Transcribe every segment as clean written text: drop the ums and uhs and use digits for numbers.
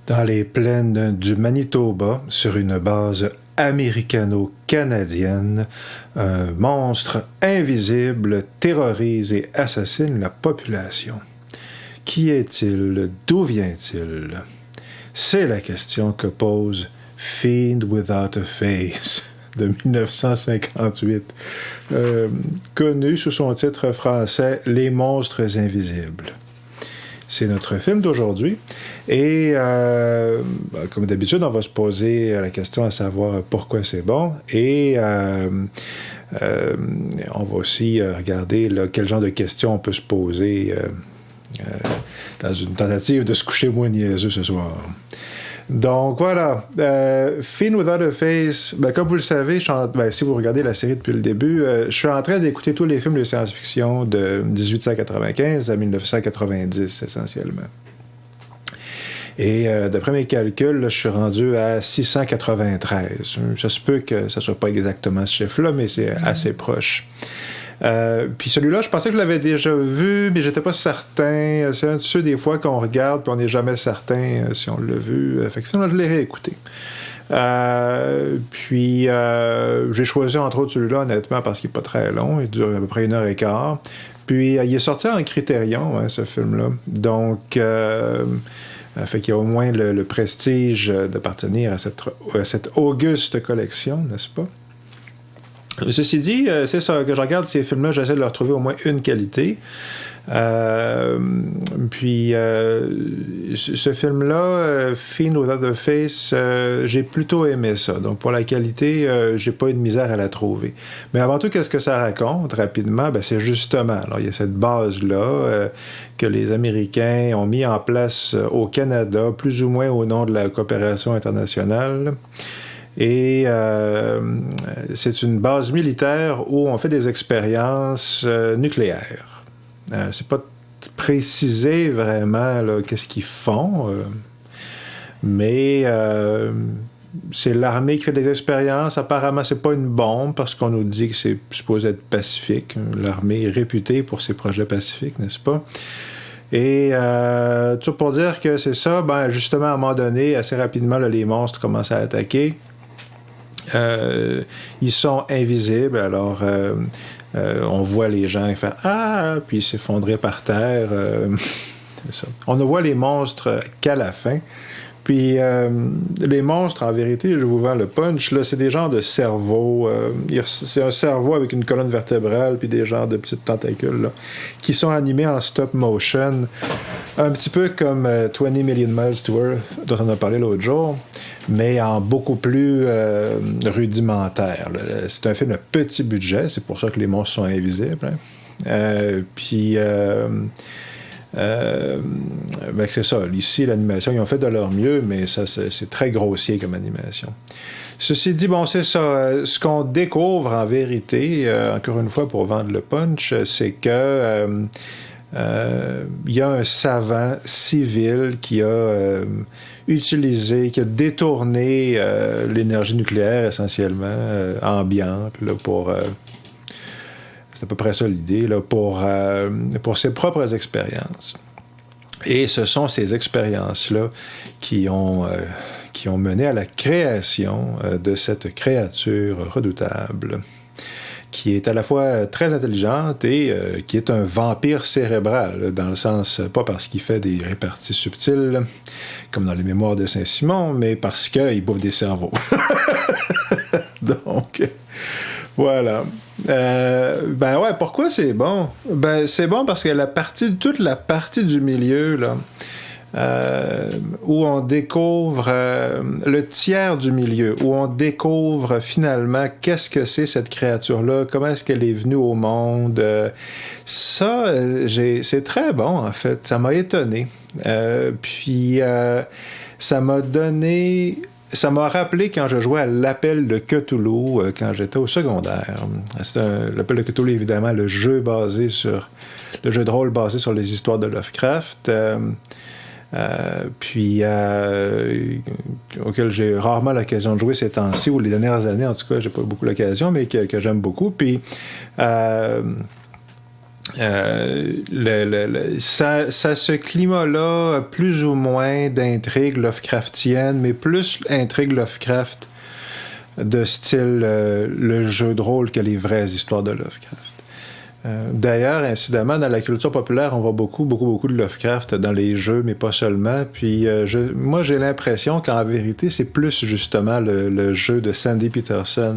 Dans les plaines du Manitoba, sur une base américano-canadienne, un monstre invisible terrorise et assassine la population. Qui est-il? D'où vient-il? C'est la question que pose Fiend Without a Face de 1958, connu sous son titre français « Les monstres invisibles ». C'est notre film d'aujourd'hui. Et comme d'habitude, on va se poser la question à savoir pourquoi c'est bon. Et on va aussi regarder là, quel genre de questions on peut se poser dans une tentative de se coucher moins niaiseux ce soir. Donc voilà, Fiend Without a Face, comme vous le savez, si vous regardez la série depuis le début, je suis en train d'écouter tous les films de science-fiction de 1895 à 1990 essentiellement. Et d'après mes calculs, là, je suis rendu à 693. Ça se peut que ça soit pas exactement ce chiffre-là, mais c'est assez proche. Puis celui-là, je pensais que je l'avais déjà vu, mais j'étais pas certain. C'est un de ceux des fois qu'on regarde puis on n'est jamais certain si on l'a vu. Fait que finalement, je l'ai réécouté. Puis j'ai choisi entre autres celui-là, honnêtement, parce qu'il n'est pas très long. Il dure à peu près 1h15. Puis il est sorti en Criterion, ce film-là. Donc fait qu'il y a au moins le prestige d'appartenir à cette auguste collection, n'est-ce pas? Ceci dit, c'est ça, que je regarde ces films-là, j'essaie de leur trouver au moins une qualité. Puis, ce film-là, Fiend Without a Face, j'ai plutôt aimé ça. Donc, pour la qualité, j'ai pas eu de misère à la trouver. Mais avant tout, qu'est-ce que ça raconte, rapidement? C'est justement, alors, il y a cette base-là que les Américains ont mis en place au Canada, plus ou moins au nom de la coopération internationale. Et c'est une base militaire où on fait des expériences nucléaires. C'est pas précisé vraiment là, qu'est-ce qu'ils font, mais c'est l'armée qui fait des expériences. Apparemment, c'est pas une bombe parce qu'on nous dit que c'est supposé être pacifique. L'armée est réputée pour ses projets pacifiques, n'est-ce pas? Et tout pour dire que c'est ça, justement, à un moment donné, assez rapidement, là, les monstres commencent à attaquer. Ils sont invisibles, alors on voit les gens faire « Ah! » puis s'effondrer par terre. C'est ça. On ne voit les monstres qu'à la fin. Puis les monstres, en vérité, je vous vends le punch, là, c'est des genres de cerveaux. C'est un cerveau avec une colonne vertébrale puis des genres de petites tentacules là, qui sont animés en stop motion. Un petit peu comme 20 Million Miles to Earth, dont on a parlé l'autre jour, mais en beaucoup plus rudimentaire. Là. C'est un film de petit budget, c'est pour ça que les monstres sont invisibles. Hein. Puis... c'est ça. Ici, l'animation, ils ont fait de leur mieux, mais ça, c'est très grossier comme animation. Ceci dit, c'est ça. Ce qu'on découvre en vérité, encore une fois pour vendre le punch, c'est que il y a un savant civil qui a utilisé, qui a détourné l'énergie nucléaire essentiellement ambiante là, pour... c'est à peu près ça l'idée, là, pour ses propres expériences. Et ce sont ces expériences-là qui ont mené à la création de cette créature redoutable, qui est à la fois très intelligente et qui est un vampire cérébral, dans le sens, pas parce qu'il fait des réparties subtiles, comme dans les mémoires de Saint-Simon, mais parce qu'il bouffe des cerveaux. Donc... Voilà. Pourquoi c'est bon? C'est bon parce que toute la partie du milieu, là, où on découvre le tiers du milieu, où on découvre finalement qu'est-ce que c'est cette créature-là, comment est-ce qu'elle est venue au monde. C'est très bon, en fait. Ça m'a étonné. Puis, ça m'a donné... Ça m'a rappelé quand je jouais à l'Appel de Cthulhu quand j'étais au secondaire. L'Appel de Cthulhu, évidemment, le jeu de rôle basé sur les histoires de Lovecraft, auquel j'ai rarement l'occasion de jouer ces temps-ci, ou les dernières années, en tout cas, j'ai pas beaucoup l'occasion, mais que j'aime beaucoup. Puis Ça a ce climat-là, plus ou moins d'intrigue Lovecraftienne, mais plus intrigue Lovecraft de style le jeu de rôle que les vraies histoires de Lovecraft. D'ailleurs, incidemment, dans la culture populaire, on voit beaucoup de Lovecraft dans les jeux, mais pas seulement. Puis moi, j'ai l'impression qu'en vérité, c'est plus justement le jeu de Sandy Peterson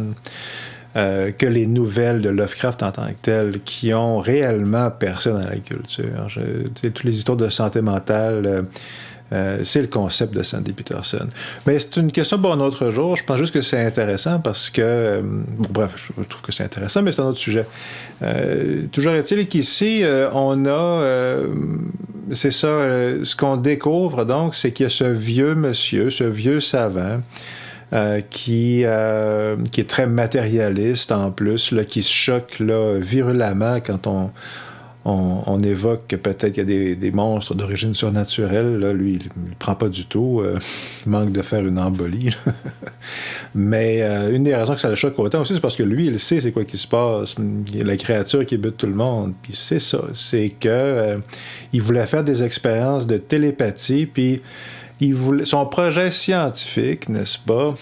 que les nouvelles de Lovecraft en tant que telles qui ont réellement percé dans la culture. Toutes les histoires de santé mentale, c'est le concept de Sandy Peterson. Mais c'est une question pour un autre jour. Je pense juste que c'est intéressant parce que... bref, je trouve que c'est intéressant, mais c'est un autre sujet. Toujours est-il qu'ici, on a... c'est ça, ce qu'on découvre, donc, c'est qu'il y a ce vieux monsieur, ce vieux savant, qui est très matérialiste en plus, là, qui se choque là, virulemment quand on évoque que peut-être qu'il y a des monstres d'origine surnaturelle. Là, lui, il ne prend pas du tout. Il manque de faire une embolie. Mais une des raisons que ça le choque autant aussi, c'est parce que lui, il sait c'est quoi qui se passe. Il y a la créature qui bute tout le monde. Puis c'est ça. C'est que il voulait faire des expériences de télépathie. Puis son projet scientifique, n'est-ce pas,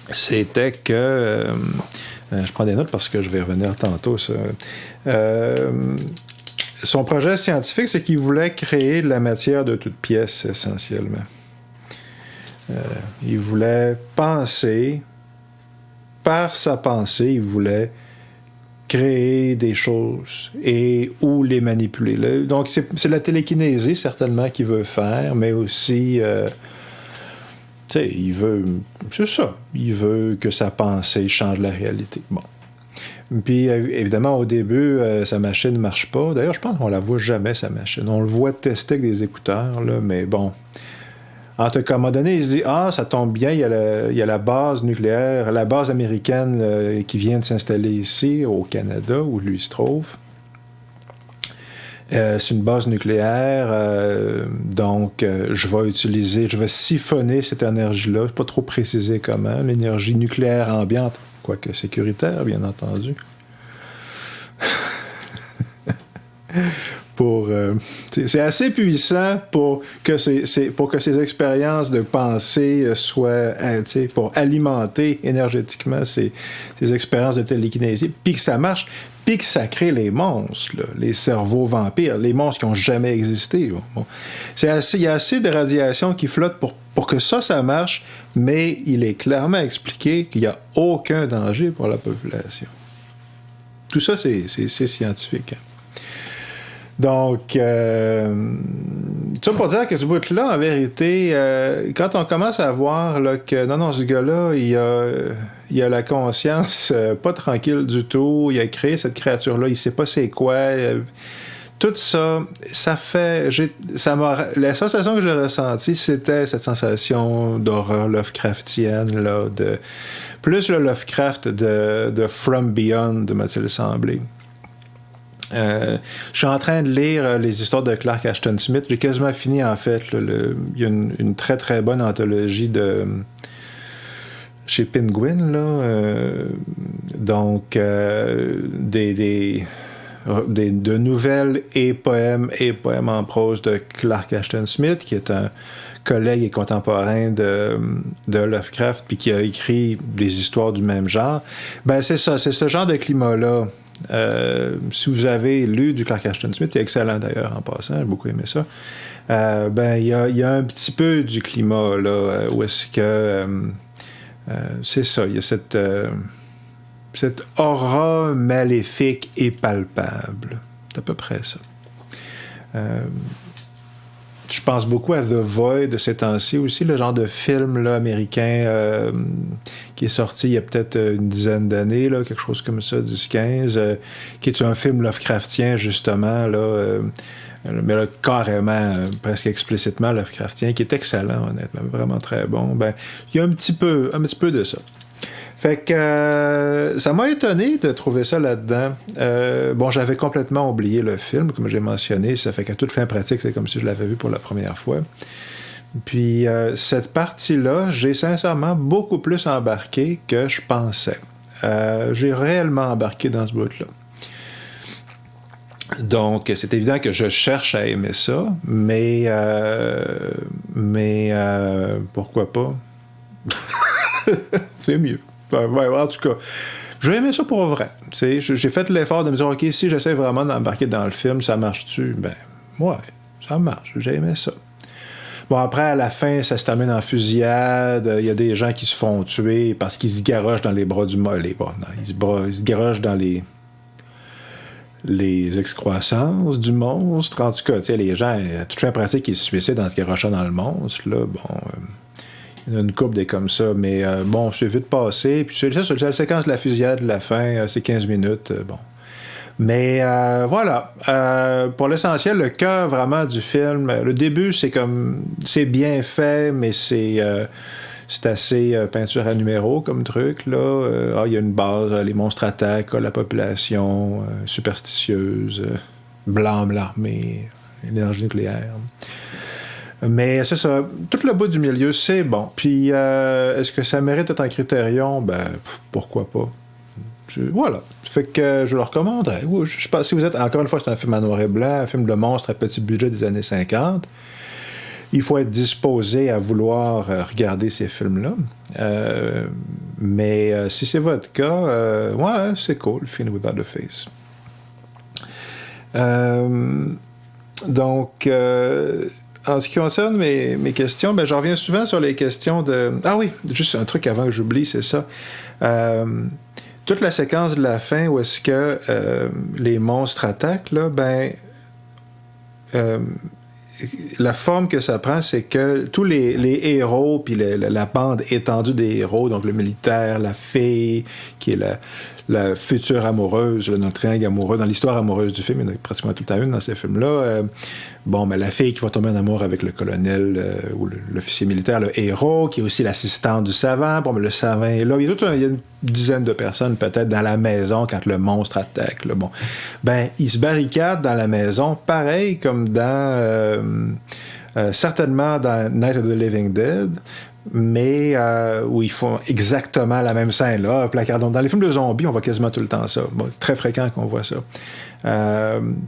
c'était que... je prends des notes parce que je vais revenir tantôt, ça. Son projet scientifique, c'est qu'il voulait créer de la matière de toutes pièces, essentiellement. Il voulait penser, par sa pensée, il voulait créer des choses ou les manipuler. Donc, c'est la télékinésie, certainement, qu'il veut faire, mais aussi... tu sais, il veut... C'est ça. Il veut que sa pensée change la réalité. Bon. Puis, évidemment, au début, sa machine ne marche pas. D'ailleurs, je pense qu'on la voit jamais, sa machine. On le voit tester avec des écouteurs, là, mais bon. En tout cas, à un moment donné, il se dit « Ah, ça tombe bien, il y a la base nucléaire, la base américaine qui vient de s'installer ici, au Canada, où lui se trouve. C'est une base nucléaire, donc je vais siphonner cette énergie-là, pas trop préciser comment, l'énergie nucléaire ambiante, quoique sécuritaire, bien entendu. C'est assez puissant pour que ces expériences de pensée soient, pour alimenter énergétiquement ces expériences de télékinésie, puis que ça marche, puis que ça crée les monstres, là, les cerveaux vampires, les monstres qui n'ont jamais existé. Bon. Il y a assez de radiation qui flotte pour que ça marche, mais il est clairement expliqué qu'il n'y a aucun danger pour la population. Tout ça, c'est scientifique. Hein. Donc, ça pour dire que ce bout-là, en vérité, quand on commence à voir là, que non, ce gars-là, il a la conscience pas tranquille du tout, il a créé cette créature-là, il sait pas c'est quoi. Tout ça, la sensation que j'ai ressentie, c'était cette sensation d'horreur Lovecraftienne, là, plus le Lovecraft de From Beyond, m'a-t-il semblé. Je suis en train de lire les histoires de Clark Ashton Smith. J'ai quasiment fini, en fait. Il y a une très, très bonne anthologie chez Penguin, là. Donc, de nouvelles et poèmes en prose de Clark Ashton Smith, qui est un collègue et contemporain de Lovecraft, puis qui a écrit des histoires du même genre. Ben, c'est ça, c'est ce genre de climat-là. Si vous avez lu du Clark Ashton Smith, il est excellent d'ailleurs en passant, j'ai beaucoup aimé ça. Il y a un petit peu du climat là, où est-ce que c'est ça, il y a cette aura maléfique et palpable. C'est à peu près ça. Je pense beaucoup à The Void de ces temps-ci aussi, le genre de film là, américain qui est sorti il y a peut-être une dizaine d'années, là, quelque chose comme ça, 10-15, qui est un film Lovecraftien, justement, là, mais là, carrément, presque explicitement Lovecraftien, qui est excellent, honnêtement, vraiment très bon. Ben, il y a un petit peu de ça. Fait que ça m'a étonné de trouver ça là-dedans. Bon, j'avais complètement oublié le film, comme j'ai mentionné. Ça fait qu'à toute fin pratique, c'est comme si je l'avais vu pour la première fois. Puis cette partie-là, j'ai sincèrement beaucoup plus embarqué que je pensais. J'ai réellement embarqué dans ce bout-là. Donc, c'est évident que je cherche à aimer ça, mais pourquoi pas? C'est mieux. Ouais, en tout cas, j'ai aimé ça pour vrai. J'ai fait l'effort de me dire, OK, si j'essaie vraiment d'embarquer dans le film, ça marche-tu? Ben, ouais, ça marche. J'ai aimé ça. Bon, après, à la fin, ça se termine en fusillade. Il y a des gens qui se font tuer parce qu'ils se garochent dans les bras du mal. Ils se garochent dans les excroissances du monstre. En tout cas, les gens, à toute fin pratique, ils se suicident en se garochant dans le monstre. Là, bon, il y en a une couple des comme ça, mais bon, c'est vite passé. Puis c'est la séquence de la fusillade de la fin, c'est 15 minutes, bon. Mais voilà, pour l'essentiel, le cœur vraiment du film, le début, c'est bien fait, mais c'est assez peinture à numéro comme truc, là. Il y a une base, les monstres attaquent, la population superstitieuse, blâme l'armée, l'énergie nucléaire. Mais c'est ça, tout le bout du milieu, c'est bon. Puis, est-ce que ça mérite d'être un critérium? Ben, pourquoi pas? Voilà. Fait que je le recommanderais. Je pense, si vous êtes, encore une fois, c'est un film en noir et blanc, un film de monstre à petit budget des années 50. Il faut être disposé à vouloir regarder ces films-là. Mais si c'est votre cas, ouais, c'est cool, Fiend Without a Face. Donc, en ce qui concerne mes questions, ben, je reviens souvent sur les questions de... Ah oui, juste un truc avant que j'oublie, c'est ça. Toute la séquence de la fin où est-ce que les monstres attaquent, là, ben... la forme que ça prend, c'est que tous les héros, puis la bande étendue des héros, donc le militaire, la fille, qui est la future amoureuse, notre triangle amoureux, dans l'histoire amoureuse du film, il y en a pratiquement tout le temps une dans ces films-là. La fille qui va tomber en amour avec le colonel ou l'officier militaire, le héros, qui est aussi l'assistante du savant. Bon, mais le savant est là. Il y a une dizaine de personnes peut-être dans la maison quand le monstre attaque. Là. Bon, ben, ils se barricadent dans la maison, pareil comme dans certainement dans Night of the Living Dead. Mais où ils font exactement la même scène là, placard. Donc, dans les films de zombies, on voit quasiment tout le temps ça. Bon, très fréquent qu'on voit ça.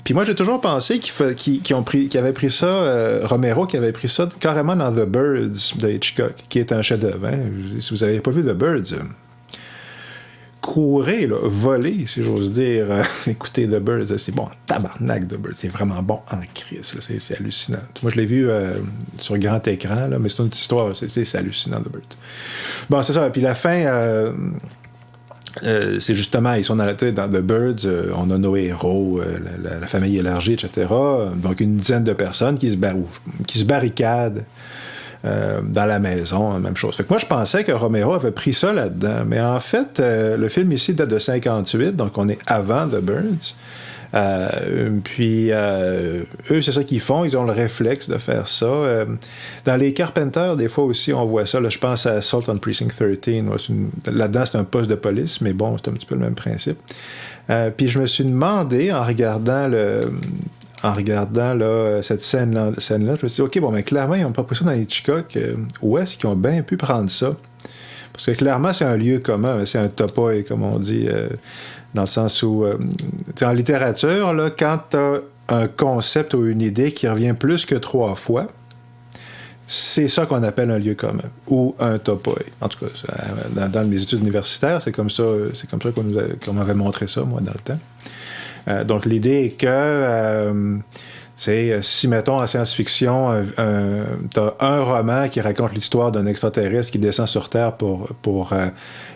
Puis moi, j'ai toujours pensé qu'ils avaient pris ça, Romero, qui avait pris ça carrément dans The Birds de Hitchcock, qui est un chef-d'œuvre. Hein? Si vous n'avez pas vu The Birds, courez, là, volez, si j'ose dire. Écoutez The Birds, c'est bon, tabarnak The Birds, c'est vraiment bon en crise, là, c'est hallucinant. Moi, je l'ai vu sur grand écran, là, mais c'est une petite histoire, c'est hallucinant The Birds. Bon, c'est ça, puis la fin... c'est justement, ils sont dans The Birds, on a nos héros, la famille élargie, etc. Donc une dizaine de personnes qui se barricadent dans la maison, même chose. Fait que moi, je pensais que Romero avait pris ça là-dedans, mais en fait, le film ici date de 58, donc on est avant The Birds. Eux, c'est ça qu'ils font, ils ont le réflexe de faire ça. Dans les Carpenters, des fois aussi, on voit ça. Là, je pense à Assault on Precinct 13. Là-dedans, c'est un poste de police, mais bon, c'est un petit peu le même principe. Puis je me suis demandé, en regardant là, cette scène-là, je me suis dit, OK, bon, mais clairement, ils n'ont pas pris ça dans Hitchcock. Où est-ce qu'ils ont bien pu prendre ça? Parce que clairement, c'est un lieu commun, c'est un topoi, comme on dit, dans le sens où, en littérature, là, quand tu as un concept ou une idée qui revient plus que 3 fois, c'est ça qu'on appelle un lieu commun, ou un topoi. En tout cas, dans mes études universitaires, c'est comme ça qu'on m'avait montré ça, moi, dans le temps. Donc, l'idée est que... si, mettons, en science-fiction, t'as un roman qui raconte l'histoire d'un extraterrestre qui descend sur Terre pour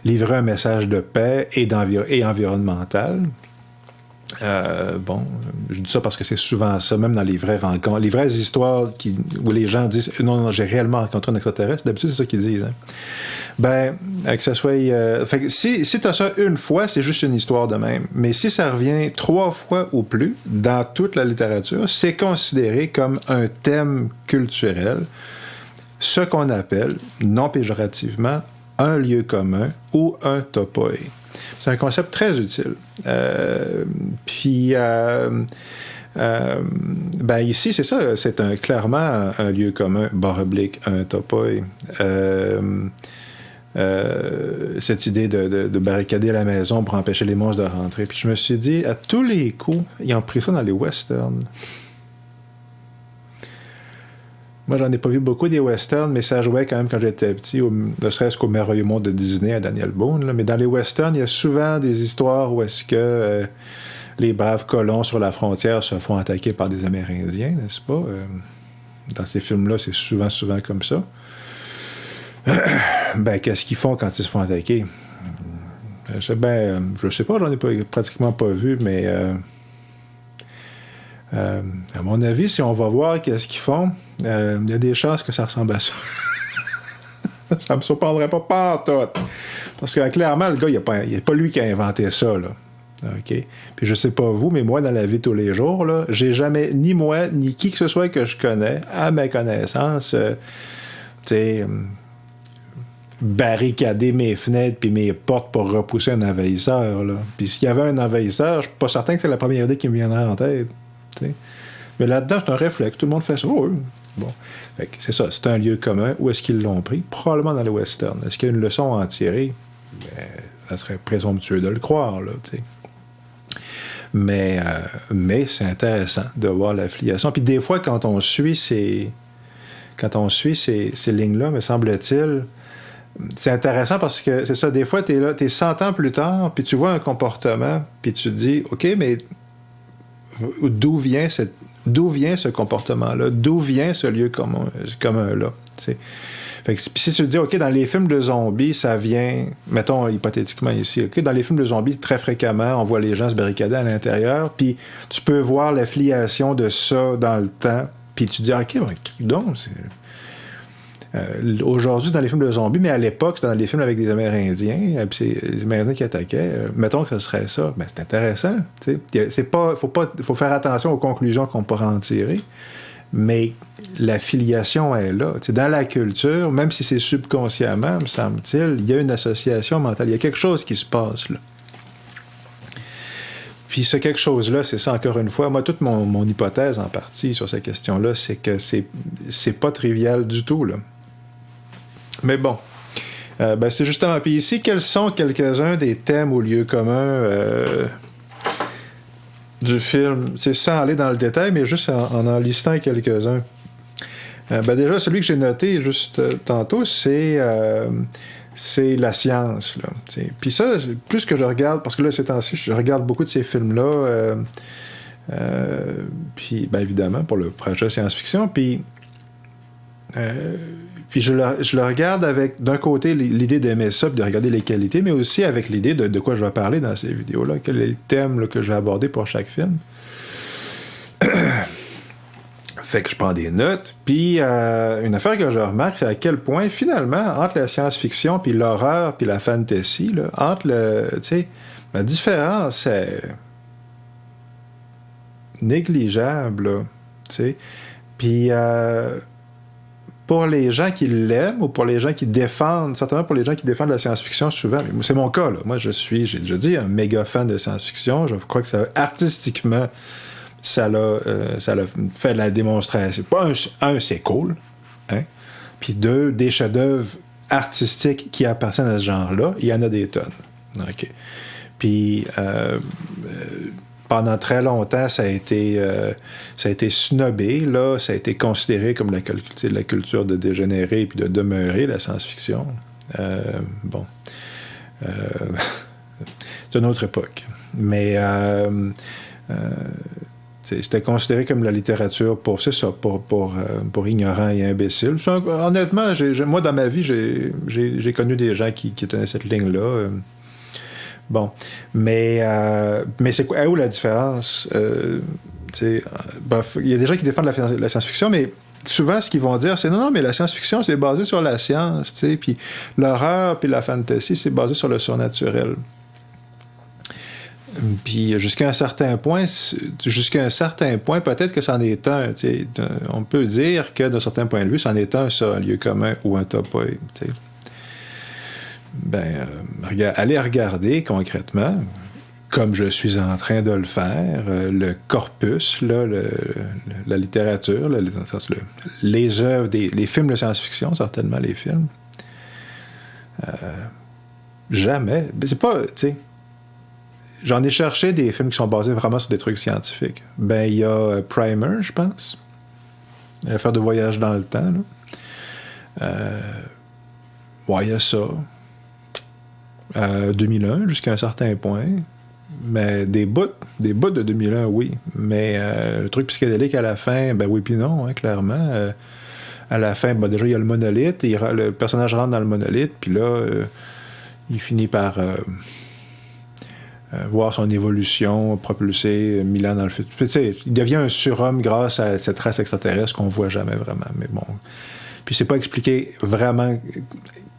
livrer un message de paix et environnemental. Je dis ça parce que c'est souvent ça, même dans les vraies rencontres, les vraies histoires où les gens disent « Non, j'ai réellement rencontré un extraterrestre », d'habitude, c'est ça qu'ils disent. Hein. Que ça soit... fait que si tu as ça une fois, c'est juste une histoire de même. Mais si ça revient 3 fois ou plus dans toute la littérature, c'est considéré comme un thème culturel, ce qu'on appelle, non péjorativement, un lieu commun ou un topoi. C'est un concept très utile. Ici, c'est ça, clairement un lieu commun, /, un topoi. cette idée de barricader la maison pour empêcher les monstres de rentrer. Puis je me suis dit, à tous les coups, ils ont pris ça dans les westerns. Moi, j'en ai pas vu beaucoup des westerns, mais ça jouait quand même quand j'étais petit, ne serait-ce qu'au Merveilleux Monde de Disney à Daniel Boone. Là. Mais dans les westerns, il y a souvent des histoires où est-ce que les braves colons sur la frontière se font attaquer par des Amérindiens, n'est-ce pas? Dans ces films-là, c'est souvent comme ça. Ben, qu'est-ce qu'ils font quand ils se font attaquer? Je sais pas, j'en ai pratiquement pas vu, mais à mon avis, si on va voir qu'est-ce qu'ils font, il y a des chances que ça ressemble à ça. Ça me surprendrait pas tout. Parce que clairement, le gars, il n'y a pas lui qui a inventé ça, là. OK? Puis je sais pas vous, mais moi, dans la vie de tous les jours, là, j'ai jamais, ni moi, ni qui que ce soit que je connais, à ma connaissance, tu sais, barricader mes fenêtres puis mes portes pour repousser un envahisseur, là. Puis s'il y avait un envahisseur, je suis pas certain que c'est la première idée qui me viendrait en tête, t'sais. Mais là-dedans, c'est un réflexe. Tout le monde fait ça. Oh, bon. Fait que c'est ça. C'est un lieu commun. Où est-ce qu'ils l'ont pris? Probablement dans les westerns. Est-ce qu'il y a une leçon à en tirer? Ben, ça serait présomptueux de le croire, là, tu sais. Mais c'est intéressant de voir l'affiliation. Puis des fois, quand on suit ces lignes-là, me semble-t-il, c'est intéressant parce que, c'est ça, des fois, t'es là, t'es 100 ans plus tard, puis tu vois un comportement, puis tu te dis, OK, mais d'où vient ce comportement-là? D'où vient ce lieu commun-là? T'sais? Fait que, si tu te dis, OK, dans les films de zombies, ça vient, mettons hypothétiquement ici, OK, dans les films de zombies, très fréquemment, on voit les gens se barricader à l'intérieur, puis tu peux voir l'affiliation de ça dans le temps, puis tu dis, OK, donc, c'est... aujourd'hui, dans les films de zombies, mais à l'époque, c'était dans les films avec des Amérindiens, puis c'est les Amérindiens qui attaquaient. Mettons que ce serait ça. Ben, c'est intéressant. Faut faire attention aux conclusions qu'on pourra en tirer, mais l'affiliation est là. T'sais, dans la culture, même si c'est subconsciemment, me semble-t-il, il y a une association mentale. Il y a quelque chose qui se passe là. Puis ce quelque chose-là, c'est ça, encore une fois. Moi, toute mon hypothèse en partie sur cette question-là, c'est que c'est pas trivial du tout, là. Mais bon, c'est justement... Puis ici, quels sont quelques-uns des thèmes ou lieux communs du film? C'est sans aller dans le détail, mais juste en listant quelques-uns. Déjà, celui que j'ai noté juste tantôt, c'est la science, là. T'sais. Puis ça, plus que je regarde, parce que là, ces temps-ci, je regarde beaucoup de ces films-là, puis, évidemment, pour le projet science-fiction, puis je le regarde avec, d'un côté, l'idée d'aimer ça, puis de regarder les qualités, mais aussi avec l'idée de quoi je vais parler dans ces vidéos-là, quel est le thème là, que je vais aborder pour chaque film. Fait que je prends des notes, puis une affaire que je remarque, c'est à quel point, finalement, entre la science-fiction, puis l'horreur, puis la fantasy, là, entre la différence est négligeable, là, tu sais. Puis pour les gens qui l'aiment ou pour les gens qui défendent, certainement pour les gens qui défendent la science-fiction souvent, mais c'est mon cas, là. Moi, j'ai déjà dit, un méga fan de science-fiction. Je crois que ça, artistiquement, ça l'a fait de la démonstration. Un, c'est cool, hein? Puis deux, des chefs-d'œuvre artistiques qui appartiennent à ce genre-là, il y en a des tonnes. OK. Puis pendant très longtemps, ça a été snobé, là, ça a été considéré comme la culture de dégénérer puis de demeurer, la science-fiction. C'est une autre époque. Mais c'était considéré comme la littérature pour ignorants et imbéciles. Honnêtement, moi, dans ma vie, j'ai connu des gens qui tenaient cette ligne-là. Bon, mais c'est quoi? Où la différence? Il y a des gens qui défendent la science-fiction, mais souvent, ce qu'ils vont dire, c'est non, mais la science-fiction, c'est basé sur la science, tu sais, puis l'horreur, puis la fantasy, c'est basé sur le surnaturel. Puis jusqu'à un certain point, peut-être que c'en est un. Tu sais, on peut dire que d'un certain point de vue, c'en est un, ça, un lieu commun ou un topoïde. Tu sais. Allez regarder concrètement, comme je suis en train de le faire, le corpus, là, la littérature, les œuvres, les films de science-fiction, certainement les films. Jamais. Mais c'est pas, tu sais... J'en ai cherché des films qui sont basés vraiment sur des trucs scientifiques. Ben, il y a Primer, je pense. L'affaire de voyage dans le temps, là. Ouais, il y a ça. 2001, jusqu'à un certain point. Mais des bouts de 2001, oui. Mais le truc psychédélique à la fin, ben oui puis non, hein, clairement. À la fin, ben déjà, il y a le monolithe. Le personnage rentre dans le monolithe, puis là, il finit par... voir son évolution propulsée 1000 ans dans le futur. Tu sais, il devient un surhomme grâce à cette race extraterrestre qu'on voit jamais vraiment. Mais bon. Puis c'est pas expliqué vraiment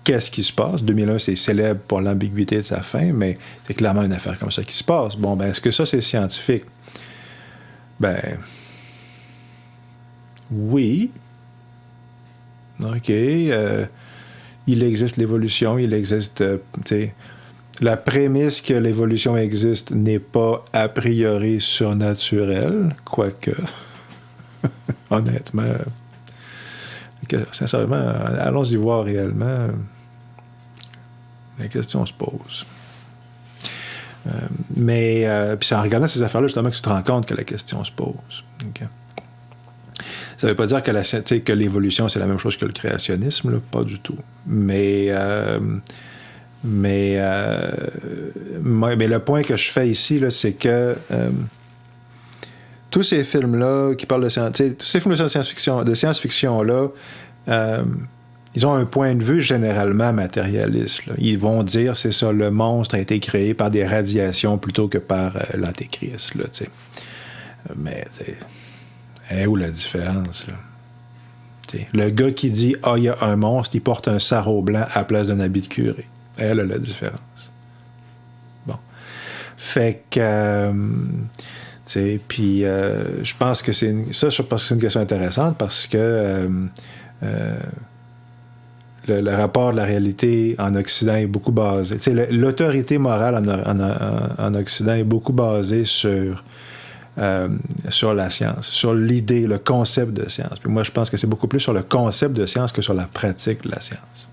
qu'est-ce qui se passe. 2001, c'est célèbre pour l'ambiguïté de sa fin, mais c'est clairement une affaire comme ça qui se passe. Bon, ben, est-ce que ça, c'est scientifique? Ben... Oui. OK. Il existe l'évolution, il existe... tu sais... La prémisse que l'évolution existe n'est pas a priori surnaturelle, quoique, honnêtement, sincèrement, allons-y voir réellement. La question se pose. Mais puis c'est en regardant ces affaires-là, justement, que tu te rends compte que la question se pose. Okay. Ça ne veut pas dire que l'évolution, c'est la même chose que le créationnisme, là, pas du tout. Mais le point que je fais ici, là, c'est que tous ces films-là qui parlent de tous ces films de science-fiction-là, ils ont un point de vue généralement matérialiste. Là. Ils vont dire, c'est ça, le monstre a été créé par des radiations plutôt que par l'Antéchrist. Là, mais, où la différence, là? T'sais, le gars qui dit, il y a un monstre, il porte un sarrau blanc à la place d'un habit de curé. Elle a la différence. Bon. Fait que... tu sais, puis je pense que c'est une question intéressante parce que le rapport de la réalité en Occident est beaucoup basé... Tu sais, l'autorité morale en Occident est beaucoup basée sur la science, sur l'idée, le concept de science. Puis moi, je pense que c'est beaucoup plus sur le concept de science que sur la pratique de la science.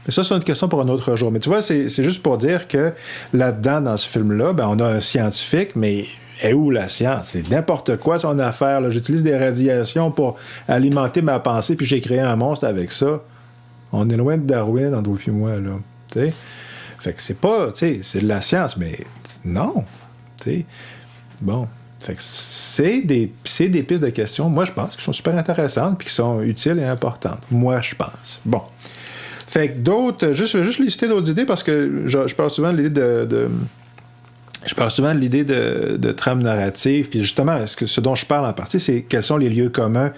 Mais ça, c'est une question pour un autre jour. Mais tu vois, c'est juste pour dire que là-dedans, dans ce film-là, ben, on a un scientifique, mais est où la science? C'est n'importe quoi son affaire. Là. J'utilise des radiations pour alimenter ma pensée, puis j'ai créé un monstre avec ça. On est loin de Darwin, entre vous et moi, là. T'sais? Fait que c'est pas, tu sais, c'est de la science, mais non. T'sais. Bon. Fait que c'est des pistes de questions, moi, je pense, qui sont super intéressantes, puis qui sont utiles et importantes. Moi, je pense. Bon. Fait que d'autres, je vais juste lister d'autres idées parce que je parle souvent de l'idée de trame narrative, puis justement, ce dont je parle en partie, c'est quels sont les lieux communs,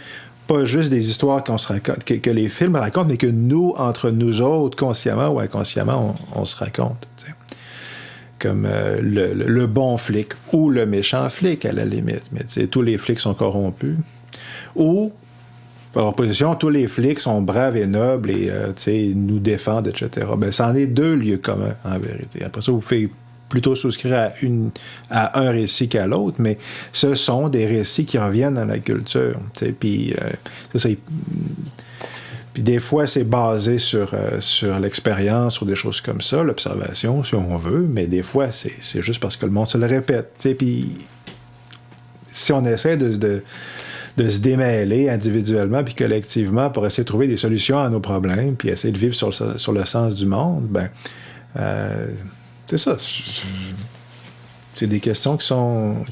pas juste des histoires qu'on se raconte, que les films racontent, mais que nous, entre nous autres, consciemment ou inconsciemment, on se raconte. T'sais. Comme le bon flic ou le méchant flic, à la limite. Mais tous les flics sont corrompus. Ou... par opposition, tous les flics sont braves et nobles et nous défendent, etc. Ben, c'en est deux lieux communs, en vérité. Après ça, vous pouvez plutôt souscrire à un récit qu'à l'autre, mais ce sont des récits qui reviennent dans la culture. Puis des fois, c'est basé sur l'expérience ou des choses comme ça, l'observation, si on veut, mais des fois, c'est juste parce que le monde se le répète. Puis si on essaie de se démêler individuellement puis collectivement pour essayer de trouver des solutions à nos problèmes puis essayer de vivre sur le sens du monde, ben c'est ça. C'est des questions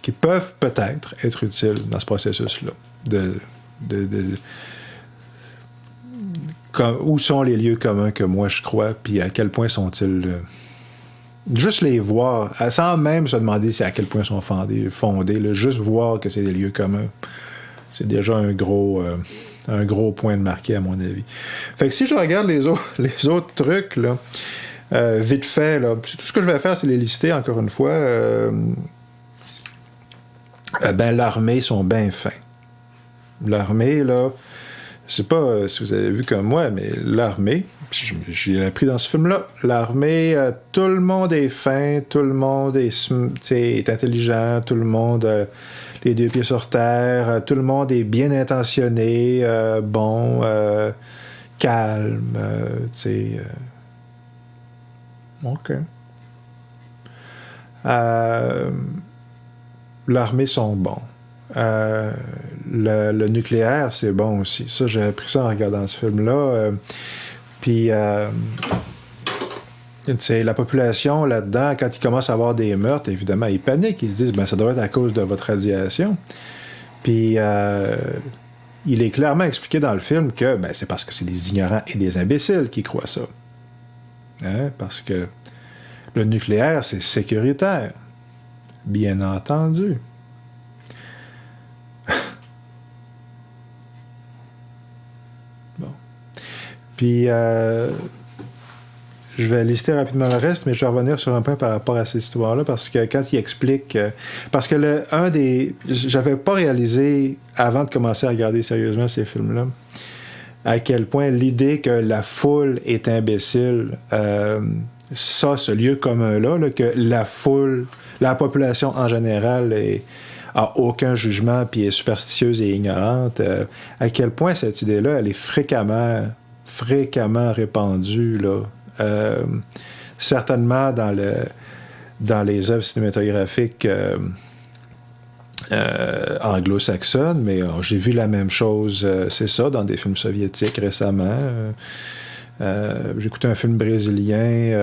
qui peuvent peut-être être utiles dans ce processus-là. Où sont les lieux communs que moi je crois puis à quel point sont-ils... juste les voir, sans même se demander à quel point ils sont fondés là, juste voir que c'est des lieux communs. C'est déjà un gros point de marqué, à mon avis. Fait que si je regarde les autres trucs, là, vite fait, là, tout ce que je vais faire, c'est les lister, encore une fois. L'armée sont bien fins. L'armée, là, je sais pas si vous avez vu comme moi, mais l'armée, j'ai appris dans ce film-là, l'armée, tout le monde est fin, tout le monde est intelligent, tout le monde... les deux pieds sur terre, tout le monde est bien intentionné, calme, OK. L'armée sont bons. Le nucléaire, c'est bon aussi. Ça, j'ai appris ça en regardant ce film-là. Puis, la population là-dedans, quand ils commencent à avoir des meurtres, évidemment, ils paniquent. Ils se disent, ça doit être à cause de votre radiation. Puis, il est clairement expliqué dans le film que c'est parce que c'est des ignorants et des imbéciles qui croient ça. Hein? Parce que le nucléaire, c'est sécuritaire. Bien entendu. Bon. Puis, je vais lister rapidement le reste, mais je vais revenir sur un point par rapport à cette histoire-là, parce que quand il explique... parce que j'avais pas réalisé, avant de commencer à regarder sérieusement ces films-là, à quel point l'idée que la foule est imbécile, ce lieu commun-là, que la foule, la population en général a aucun jugement puis est superstitieuse et ignorante, à quel point cette idée-là, elle est fréquemment répandue, là. Certainement dans les œuvres cinématographiques anglo-saxonnes, mais j'ai vu la même chose, c'est ça, dans des films soviétiques récemment. J'ai écouté un film brésilien,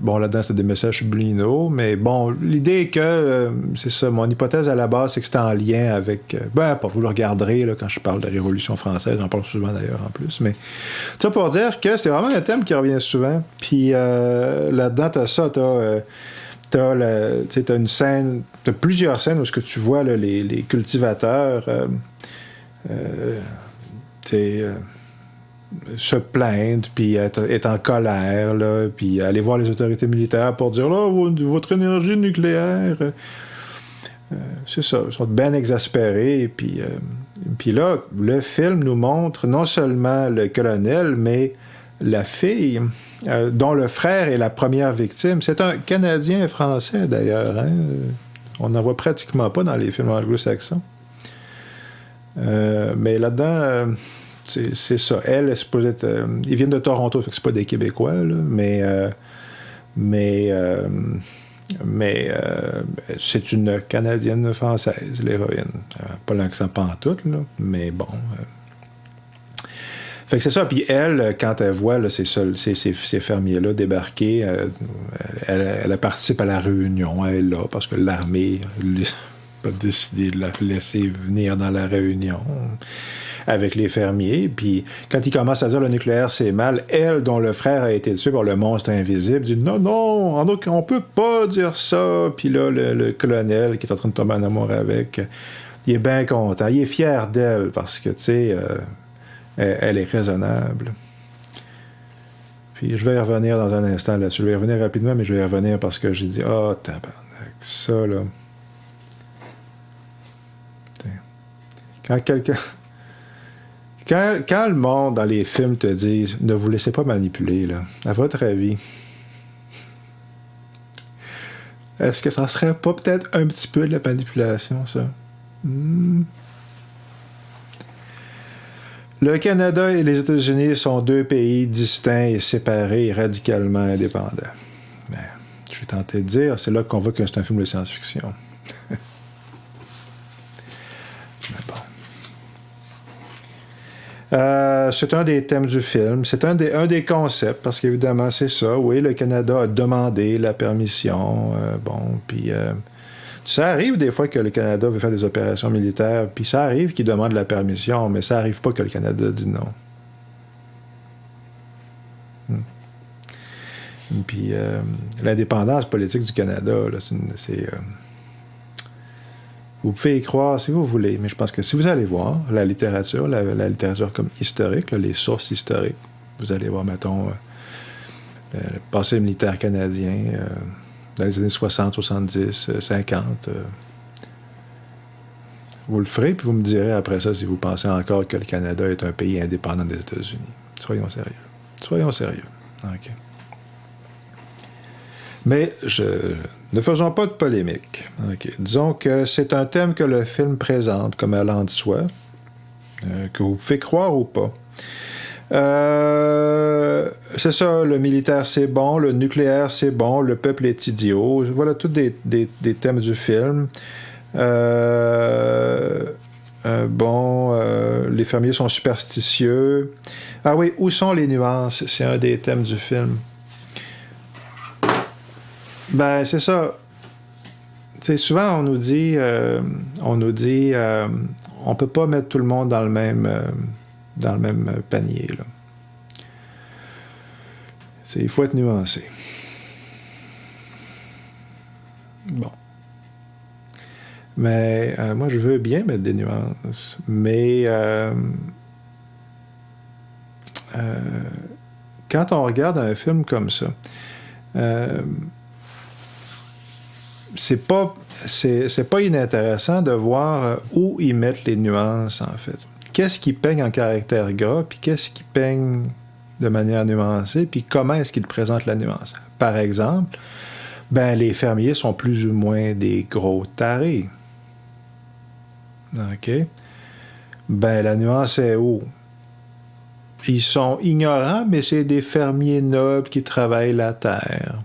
là-dedans c'était des messages subliminaux, mais bon, l'idée est que, c'est ça, mon hypothèse à la base, c'est que c'est en lien avec, vous le regarderez là, quand je parle de Révolution française, j'en parle souvent d'ailleurs en plus, mais ça pour dire que c'est vraiment un thème qui revient souvent, puis là-dedans t'as ça, t'as une scène, t'as plusieurs scènes où ce que tu vois là, les cultivateurs se plaindre, puis être en colère, là, puis aller voir les autorités militaires pour dire là, votre énergie nucléaire, c'est ça, ils sont bien exaspérés, puis là, le film nous montre non seulement le colonel, mais la fille, dont le frère est la première victime. C'est un Canadien français, d'ailleurs, hein? On n'en voit pratiquement pas dans les films anglo-saxons. Mais là-dedans... c'est ça. Elle est supposée être... ils viennent de Toronto, fait que c'est pas des Québécois, là, mais c'est une Canadienne française, l'héroïne. Pas l'accent pantoute, là, mais bon. Fait que c'est ça. Puis elle, quand elle voit là, ces fermiers-là débarquer, elle participe à la réunion. Elle est là, parce que l'armée a décidé de la laisser venir dans la réunion avec les fermiers, puis quand il commence à dire le nucléaire c'est mal, elle, dont le frère a été tué par le monstre invisible, dit non, on peut pas dire ça, puis là, le colonel qui est en train de tomber en amour avec, il est bien content, il est fier d'elle, parce que, tu sais, elle est raisonnable. Puis je vais y revenir dans un instant là-dessus, je vais y revenir rapidement, mais je vais y revenir parce que j'ai dit, tabarnak, ça, là... Quand quelqu'un... Quand le monde dans les films te dit ne vous laissez pas manipuler, là, à votre avis, est-ce que ça serait pas peut-être un petit peu de la manipulation, ça? Le Canada et les États-Unis sont deux pays distincts et séparés et radicalement indépendants. Mais, je vais tenter de dire, c'est là qu'on voit que c'est un film de science-fiction. C'est un des thèmes du film. C'est un des concepts, parce qu'évidemment, c'est ça. Oui, le Canada a demandé la permission. Puis ça arrive des fois que le Canada veut faire des opérations militaires, puis ça arrive qu'il demande la permission, mais ça arrive pas que le Canada dit non. Puis l'indépendance politique du Canada, là, vous pouvez y croire si vous voulez, mais je pense que si vous allez voir la littérature, la littérature comme historique, là, les sources historiques, vous allez voir, mettons, le passé militaire canadien dans les années 60, 70, 50. Vous le ferez, puis vous me direz après ça si vous pensez encore que le Canada est un pays indépendant des États-Unis. Soyons sérieux. OK. Mais ne faisons pas de polémique. Okay. Disons que c'est un thème que le film présente comme allant de soi, que vous pouvez croire ou pas. C'est ça, le militaire c'est bon, le nucléaire c'est bon, le peuple est idiot. Voilà tous des thèmes du film. Les fermiers sont superstitieux. Ah oui, où sont les nuances? C'est un des thèmes du film. Ben, c'est ça. T'sais, souvent, on peut pas mettre tout le monde dans le même panier, là. Il faut être nuancé. Bon. Mais moi, je veux bien mettre des nuances. Mais quand on regarde un film comme ça, c'est pas inintéressant de voir où ils mettent les nuances, en fait. Qu'est-ce qui peigne en caractère gras, puis qu'est-ce qui peigne de manière nuancée, puis comment est-ce qu'ils présentent la nuance. Par exemple, ben les fermiers sont plus ou moins des gros tarés. OK? Ben la nuance est où? Ils sont ignorants, mais c'est des fermiers nobles qui travaillent la terre.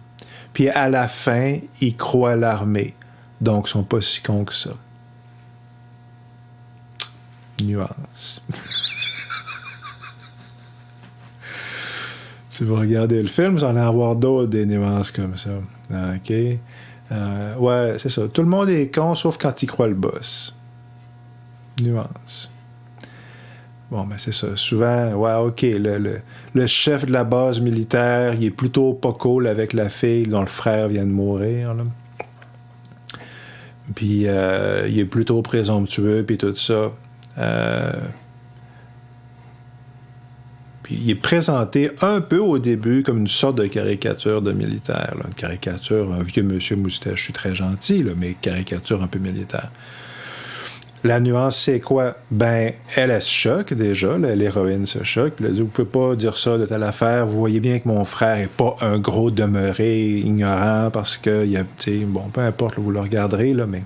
Puis à la fin, ils croient l'armée. Donc, ils sont pas si cons que ça. Nuance. Si vous regardez le film, vous allez avoir d'autres des nuances comme ça. OK? Ouais, c'est ça. Tout le monde est con, sauf quand il croit le boss. Nuance. Bon, ben c'est ça. Souvent, ouais, OK, le chef de la base militaire, il est plutôt pas cool avec la fille dont le frère vient de mourir, là. Puis, il est plutôt présomptueux, puis tout ça. Puis, il est présenté un peu au début comme une sorte de caricature de militaire, là. Une caricature, un vieux monsieur moustache. Je suis très gentil, là, mais caricature un peu militaire. La nuance, c'est quoi? Ben, elle se choque déjà, l'héroïne se choque, puis elle dit, vous pouvez pas dire ça de telle affaire, vous voyez bien que mon frère est pas un gros demeuré ignorant, parce que, il y a, bon, peu importe, là, vous le regarderez, là, mais,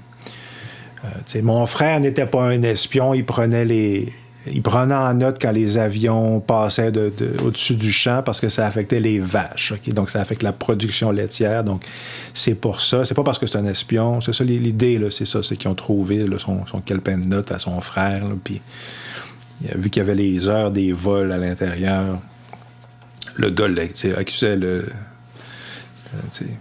mon frère n'était pas un espion, il prenait en note quand les avions passaient au-dessus du champ parce que ça affectait les vaches. Okay? Donc, ça affecte la production laitière. Donc, c'est pour ça. C'est pas parce que c'est un espion. C'est ça l'idée, là. C'est ça. C'est qu'ils ont trouvé là, son calepin de notes à son frère. Là, puis, vu qu'il y avait les heures des vols à l'intérieur, le gars accusait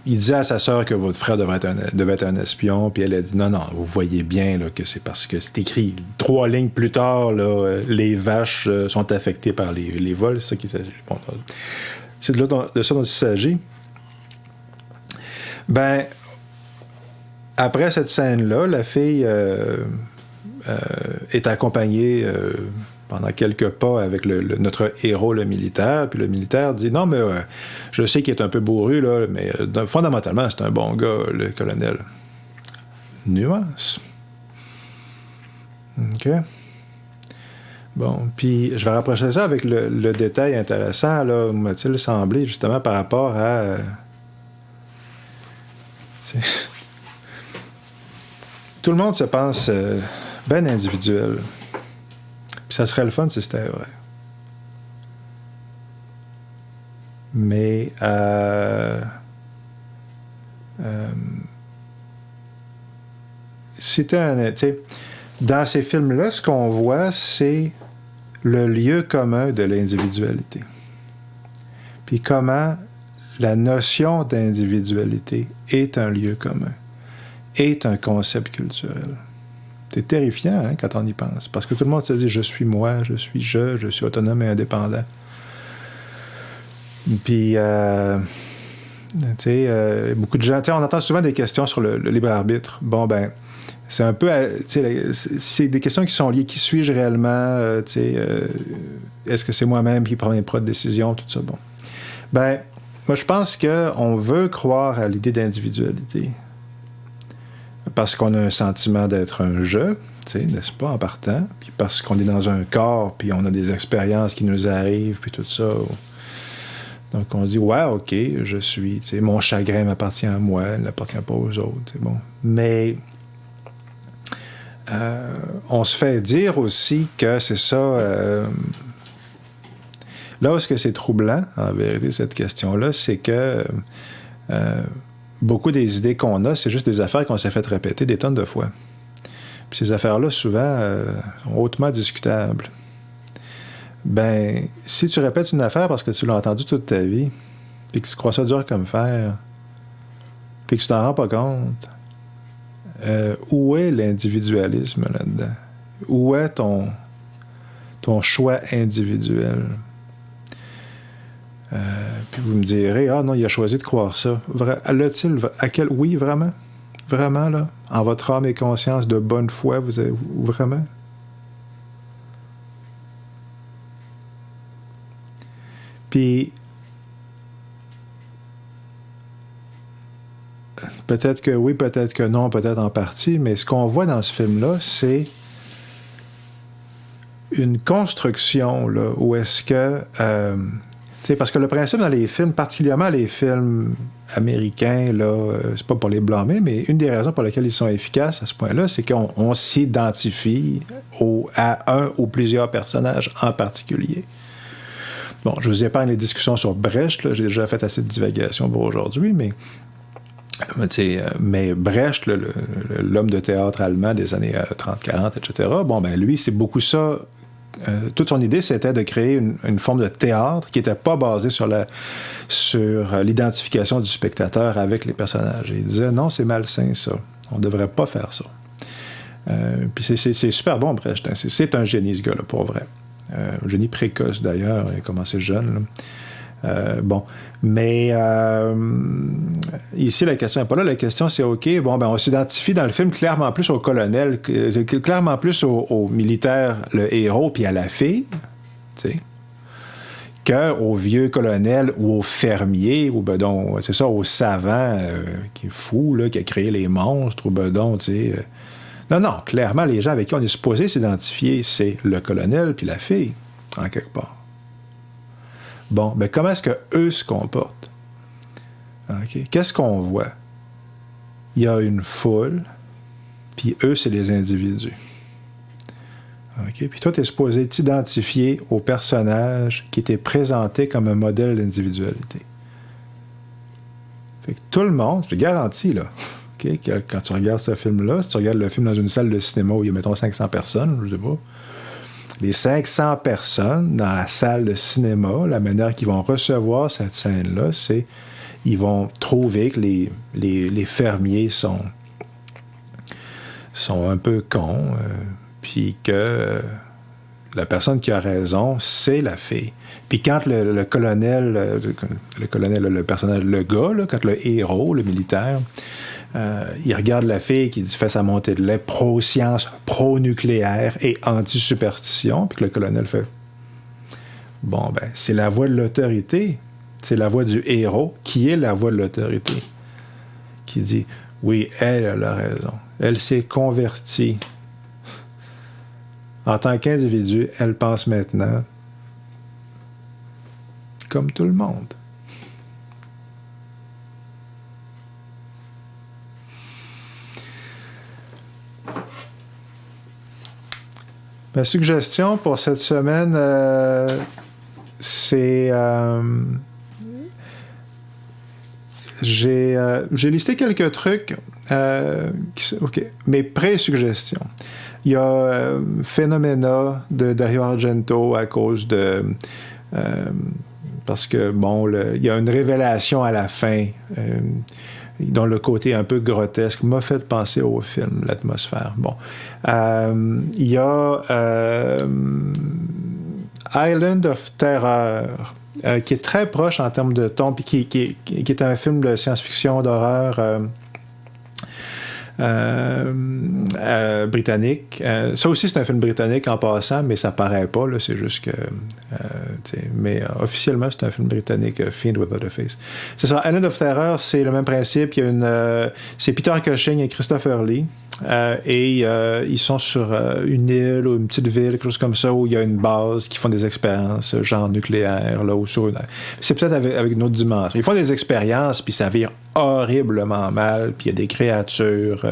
il disait à sa sœur que votre frère devait être un espion, puis elle a dit non, vous voyez bien là, que c'est parce que c'est écrit 3 lignes plus tard, là, les vaches sont affectées par les vols, c'est ça qu'il s'agit. Bon, c'est de ça dont il s'agit. Ben, après cette scène-là, la fille est accompagnée pendant quelques pas avec notre héros, le militaire. Puis le militaire dit, non, mais je sais qu'il est un peu bourru, là, mais fondamentalement, c'est un bon gars, le colonel. Nuance. OK. Bon, puis je vais rapprocher ça avec le détail intéressant, là, m'a-t-il semblé, justement, par rapport à... tout le monde se pense ben individuel. Puis ça serait le fun si c'était vrai. Mais c'était dans ces films-là, ce qu'on voit, c'est le lieu commun de l'individualité. Puis comment la notion d'individualité est un lieu commun, est un concept culturel. C'est terrifiant hein, quand on y pense. Parce que tout le monde se dit « je suis moi, je suis autonome et indépendant ». Puis, beaucoup de gens... on entend souvent des questions sur le libre arbitre. Bon, ben, c'est un peu... c'est des questions qui sont liées. Qui suis-je réellement? Est-ce que c'est moi-même qui prend mes propres décisions? Tout ça, bon. Ben, moi, je pense qu'on veut croire à l'idée d'individualité. Parce qu'on a un sentiment d'être un je, n'est-ce pas, en partant, puis parce qu'on est dans un corps, puis on a des expériences qui nous arrivent, puis tout ça. Donc, on se dit, ouais, OK, je suis, mon chagrin m'appartient à moi, il n'appartient pas aux autres, c'est bon. Mais on se fait dire aussi que c'est ça... Là où est-ce que c'est troublant, en vérité, cette question-là, c'est que beaucoup des idées qu'on a, c'est juste des affaires qu'on s'est fait répéter des tonnes de fois. Puis ces affaires-là, souvent, sont hautement discutables. Ben, si tu répètes une affaire parce que tu l'as entendue toute ta vie, puis que tu crois ça dur comme fer, puis que tu t'en rends pas compte, où est l'individualisme là-dedans? Où est ton choix individuel? Puis vous me direz, ah non, il a choisi de croire ça. Oui, vraiment? Vraiment, là? En votre âme et conscience de bonne foi, vous avez vraiment? Puis, peut-être que oui, peut-être que non, peut-être en partie, mais ce qu'on voit dans ce film-là, c'est une construction, là, où est-ce que... parce que le principe dans les films, particulièrement les films américains, là, c'est pas pour les blâmer, mais une des raisons pour lesquelles ils sont efficaces à ce point-là, c'est qu'on s'identifie à un ou plusieurs personnages en particulier. Bon, je vous épargne les discussions sur Brecht, là, j'ai déjà fait assez de divagation pour aujourd'hui, mais Brecht, l'homme de théâtre allemand des années 30-40, etc., bon, ben lui, c'est beaucoup ça. Toute son idée, c'était de créer une forme de théâtre qui n'était pas basée sur l'identification du spectateur avec les personnages. Il disait, non, c'est malsain, ça. On ne devrait pas faire ça. Puis c'est super bon, Brecht. Hein. C'est un génie, ce gars-là, pour vrai. Un génie précoce, d'ailleurs. Il a commencé jeune, là. Mais ici, la question n'est pas là. La question, c'est OK, on s'identifie dans le film clairement plus au colonel, clairement plus au militaire, le héros, puis à la fille, tu sais, qu'au vieux colonel ou au fermier, ou c'est ça, au savant qui est fou, là, qui a créé les monstres, ou tu sais. Non, clairement, les gens avec qui on est supposé s'identifier, c'est le colonel puis la fille, en quelque part. Bon, ben comment est-ce qu'eux se comportent? Okay. Qu'est-ce qu'on voit? Il y a une foule, puis eux, c'est les individus. Okay. Puis toi, tu es supposé t'identifier au personnage qui t'est présenté comme un modèle d'individualité. Fait que tout le monde, je te garantis, là, okay, que quand tu regardes ce film-là, si tu regardes le film dans une salle de cinéma où il y a, mettons, 500 personnes, je sais pas, les 500 personnes dans la salle de cinéma, la manière qu'ils vont recevoir cette scène-là, c'est ils vont trouver que les fermiers sont un peu cons, puis que la personne qui a raison, c'est la fille. Puis quand le colonel, le personnage, le gars, là, quand le héros, le militaire, il regarde la fille qui fait sa montée de lait pro-science, pro-nucléaire et anti-superstition, puis que le colonel fait bon, ben, c'est la voix de l'autorité, c'est la voix du héros qui est la voix de l'autorité, qui dit oui, elle a raison, elle s'est convertie. En tant qu'individu, elle pense maintenant comme tout le monde. Ma suggestion pour cette semaine, c'est... j'ai listé quelques trucs. OK. Mes pré-suggestions. Il y a Phenomena de Dario Argento à cause de... parce que, il y a une révélation à la fin dont le côté un peu grotesque m'a fait penser au film, l'atmosphère. Il y a Island of Terror, qui est très proche en termes de ton, puis qui est un film de science-fiction, d'horreur britannique. Ça aussi, c'est un film britannique en passant, mais ça paraît pas, là, c'est juste que... mais officiellement, c'est un film britannique, Fiend Without a Face. C'est ça, Island of Terror, c'est le même principe. Il y a c'est Peter Cushing et Christopher Lee. Et ils sont sur une île ou une petite ville, quelque chose comme ça, où il y a une base qui font des expériences, genre nucléaire, là, ou sur une... C'est peut-être avec une autre dimension. Ils font des expériences, puis ça vire horriblement mal, puis il y a des créatures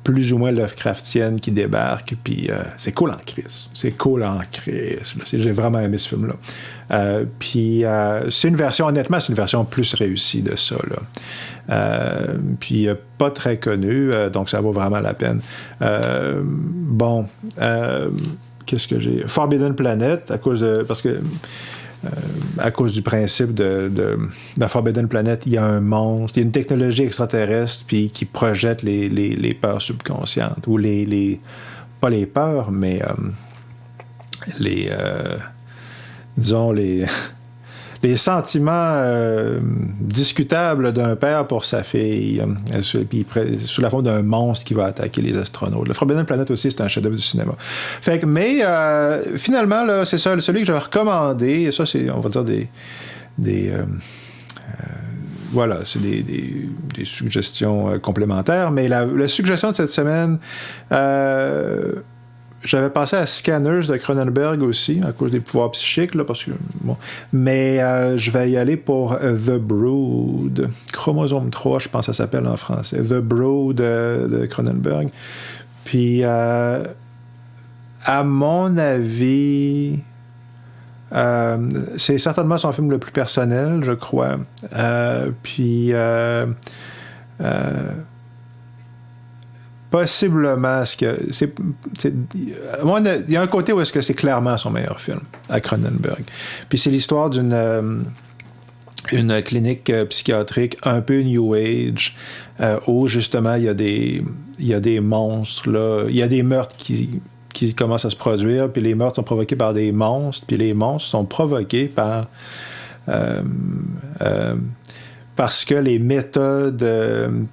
plus ou moins Lovecraftienne qui débarque, puis c'est cool en crise. C'est cool en crise. J'ai vraiment aimé ce film-là. Puis c'est une version, honnêtement, c'est une version plus réussie de ça, là. Puis pas très connue, donc ça vaut vraiment la peine. Qu'est-ce que j'ai? Forbidden Planet, à cause du principe de dans Forbidden Planet, il y a un monstre, il y a une technologie extraterrestre puis qui projette les peurs subconscientes, ou pas les peurs, mais disons les sentiments discutables d'un père pour sa fille, sous la forme d'un monstre qui va attaquer les astronautes. Le Forbidden Planet aussi, c'est un chef-d'œuvre du cinéma. Mais finalement, là, c'est ça, celui que j'avais recommandé, et ça, c'est, on va dire, voilà, c'est des suggestions complémentaires, mais la suggestion de cette semaine, j'avais pensé à Scanners de Cronenberg aussi, à cause des pouvoirs psychiques, là, parce que, bon. Mais je vais y aller pour The Brood. Chromosome 3, je pense que ça s'appelle en français. The Brood de Cronenberg. Puis, à mon avis, c'est certainement son film le plus personnel, je crois. Possiblement, il y a un côté où est-ce que c'est clairement son meilleur film, à Cronenberg. Puis c'est l'histoire d'une clinique psychiatrique un peu New Age, où justement il y a des monstres, là, il y a des meurtres qui commencent à se produire, puis les meurtres sont provoqués par des monstres, puis les monstres sont provoqués parce que les méthodes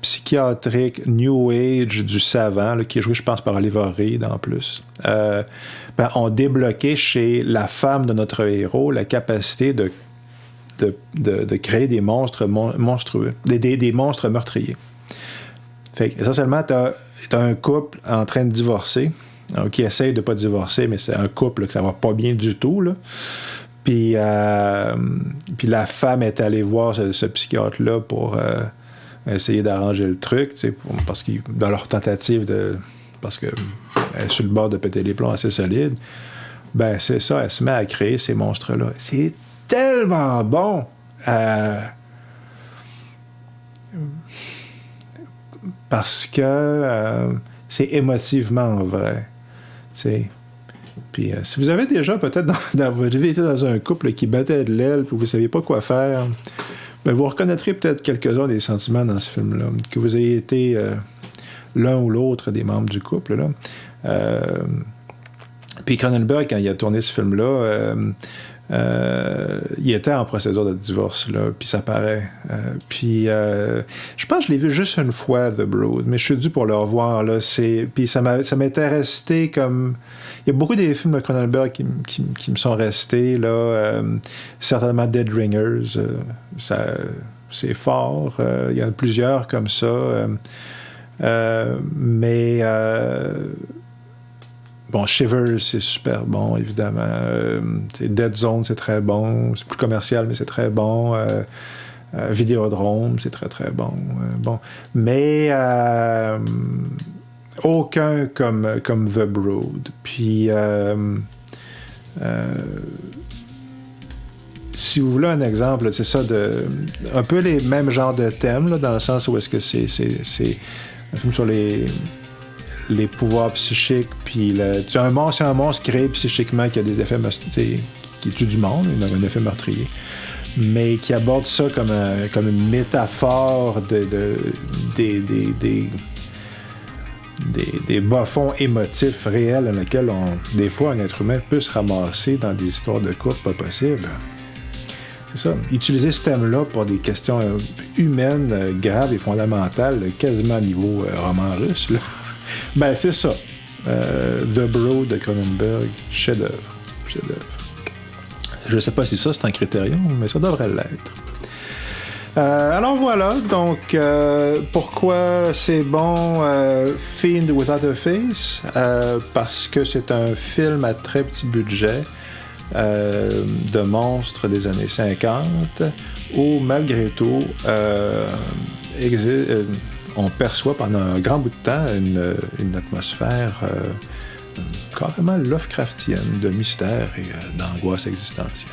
psychiatriques New Age du savant, là, qui est joué, je pense, par Oliver Reed en plus, ont débloqué chez la femme de notre héros la capacité de créer des monstres monstrueux, des monstres meurtriers. Fait que, essentiellement, t'as un couple en train de divorcer, qui essaye de pas divorcer, mais c'est un couple là, que ça va pas bien du tout, là. Puis la femme est allée voir ce psychiatre-là pour essayer d'arranger le truc, parce que dans leur tentative parce qu'elle est sur le bord de péter les plombs assez solides, ben c'est ça, elle se met à créer ces monstres-là. C'est tellement bon! Parce que c'est émotivement vrai. T'sais. Puis si vous avez déjà peut-être dans votre vie été dans un couple qui battait de l'aile et vous ne saviez pas quoi faire, ben vous reconnaîtrez peut-être quelques-uns des sentiments dans ce film-là. Que vous ayez été l'un ou l'autre des membres du couple. Là. Puis Cronenberg, quand il a tourné ce film-là, il était en procédure de divorce, là, puis ça paraît. Je pense que je l'ai vu juste une fois, The Brood, mais je suis dû pour le revoir. Là, puis ça m'était resté comme... Il y a beaucoup des films de Cronenberg qui me sont restés, là, certainement Dead Ringers, c'est fort, il y en a plusieurs comme ça, mais... Bon, Shivers, c'est super bon, évidemment. Dead Zone, c'est très bon. C'est plus commercial, mais c'est très bon. Vidéodrome, c'est très, très bon. Mais aucun comme The Brood. Puis, si vous voulez un exemple, c'est ça, un peu les mêmes genres de thèmes, là, dans le sens où est-ce que c'est un film sur les pouvoirs psychiques, puis c'est un monstre créé psychiquement qui a des effets qui tue du monde, il a un effet meurtrier, mais qui aborde ça comme une métaphore des bas-fonds émotifs réels dans lesquels des fois un être humain peut se ramasser dans des histoires de couple pas possibles. C'est ça. Utiliser ce thème-là pour des questions humaines graves et fondamentales, quasiment à niveau roman russe, là. Ben, c'est ça. The Brood de Cronenberg, chef-d'œuvre. Je ne sais pas si ça, c'est un critérium, mais ça devrait l'être. Alors voilà, donc pourquoi c'est bon Fiend Without a Face? Parce que c'est un film à très petit budget de monstres des années 50 où malgré tout on perçoit pendant un grand bout de temps une atmosphère carrément Lovecraftienne de mystère et d'angoisse existentielle.